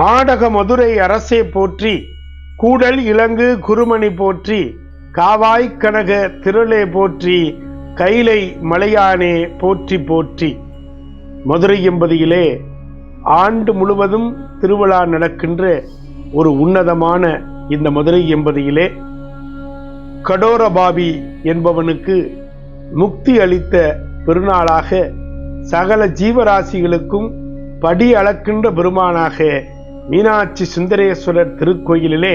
ஆடக மதுரை அரசே போற்றி, கூடல் இலங்கு குருமணி போற்றி, காவாய் கனக திரளே போற்றி, கைலை மலையானே போற்றி போற்றி. மதுரை எம்பதியிலே ஆண்டு முழுவதும் திருவிழா நடக்கின்ற ஒரு உன்னதமான இந்த மதுரை எம்பதியிலே கடோரபாவி என்பவனுக்கு முக்தி அளித்த பெருநாளாக, சகல ஜீவராசிகளுக்கும் படி அளக்கின்ற பெருமானாக மீனாட்சி சுந்தரேஸ்வரர் திருக்கோயிலிலே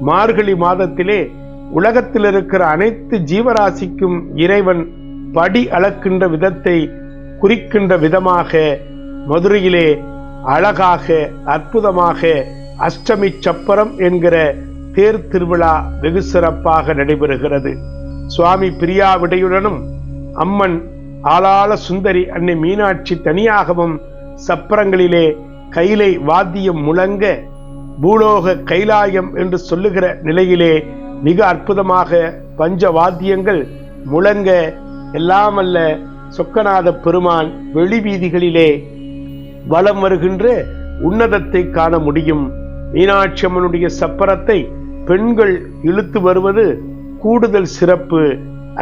மார்கழி மாதத்திலே உலகத்தில் இருக்கிற அனைத்து ஜீவராசிக்கும் இறைவன் படி அளக்கின்ற விதத்தை குறிக்கின்ற விதமாக மதுரையிலே அழகாக அற்புதமாக அஷ்டமி சப்பரம் என்கிற தேர் திருவிழா வெகு சிறப்பாக நடைபெறுகிறது. சுவாமி பிரியாவிடையுடனும் அம்மன் ஆளாள சுந்தரி அன்னை மீனாட்சி தனியாகவும் சப்பரங்களிலே கைலை வாத்தியம் முழங்க பூலோக கைலாயம் என்று சொல்லுகிற நிலையிலே மிக அற்புதமாக பஞ்ச வாத்தியங்கள் முழங்க எல்லாம் அல்ல சொக்கநாத பெருமான் வெளி வீதிகளிலே வலம் வருகின்ற உன்னதத்தை காண முடியும். மீனாட்சி அம்மனுடைய சப்பரத்தை பெண்கள் இழுத்து வருவது கூடுதல் சிறப்பு.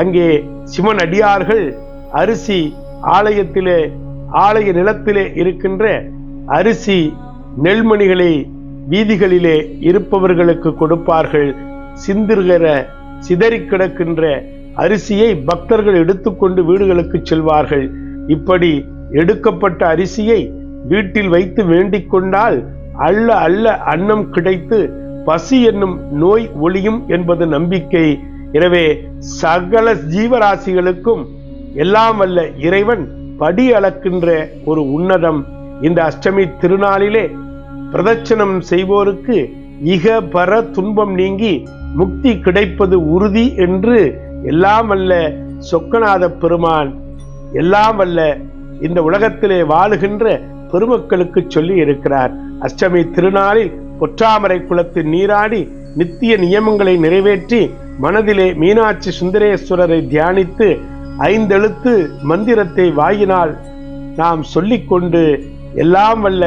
அங்கே சிவன் அடியார்கள் அரிசி ஆலயத்திலே ஆலய நிலத்திலே இருக்கின்ற அரிசி நெல்மணிகளை வீதிகளிலே இருப்பவர்களுக்கு கொடுப்பார்கள். சிந்துகிற சிதறி கிடக்கின்ற அரிசியை பக்தர்கள் எடுத்துக்கொண்டு வீடுகளுக்கு செல்வார்கள். இப்படி எடுக்கப்பட்ட அரிசியை வீட்டில் வைத்து வேண்டிக் கொண்டால் அல்ல அல்ல அன்னம் கிடைத்து பசி என்னும் நோய் ஒளியும் என்பது நம்பிக்கை. எனவே சகல ஜீவராசிகளுக்கும் எல்லாம் வல்ல இறைவன் படி அளக்கின்ற ஒரு உன்னதம். இந்த அஷ்டமி திருநாளிலே பிரதட்சணம் செய்வோருக்கு இக பர துன்பம் நீங்கி முக்தி கிடைப்பது உறுதி என்று எல்லாம் வல்ல சொக்கநாத பெருமான் எல்லாம் வல்ல இந்த உலகத்திலே வாழுகின்ற பெருமக்களுக்கு சொல்லி இருக்கிறார். அஷ்டமி திருநாளில் பொற்றாமரை குளத்தில் நீராடி நித்திய நியமங்களை நிறைவேற்றி மனதிலே மீனாட்சி சுந்தரேஸ்வரரை தியானித்து 5 எழுத்து மந்திரத்தை வாயினால் நாம் சொல்லிக்கொண்டு எல்லாம் வல்ல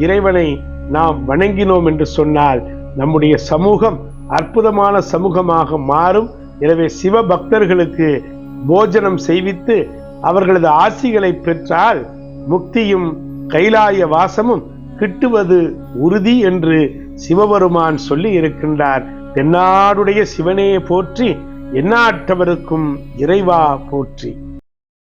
இறைவனை நாம் வணங்கினோம் என்று சொன்னால் நம்முடைய சமூகம் அற்புதமான சமூகமாக மாறும். எனவே சிவ பக்தர்களுக்கு போஜனம் செய்வித்து அவர்களது ஆசிகளை பெற்றால் முக்தியும் கைலாய வாசமும் கிட்டுவது உறுதி என்று சிவபெருமான் சொல்லி இருக்கின்றார். தென்னாடுடைய சிவனே போற்றி, எந்நாட்டவருக்கும் இறைவா போற்றி.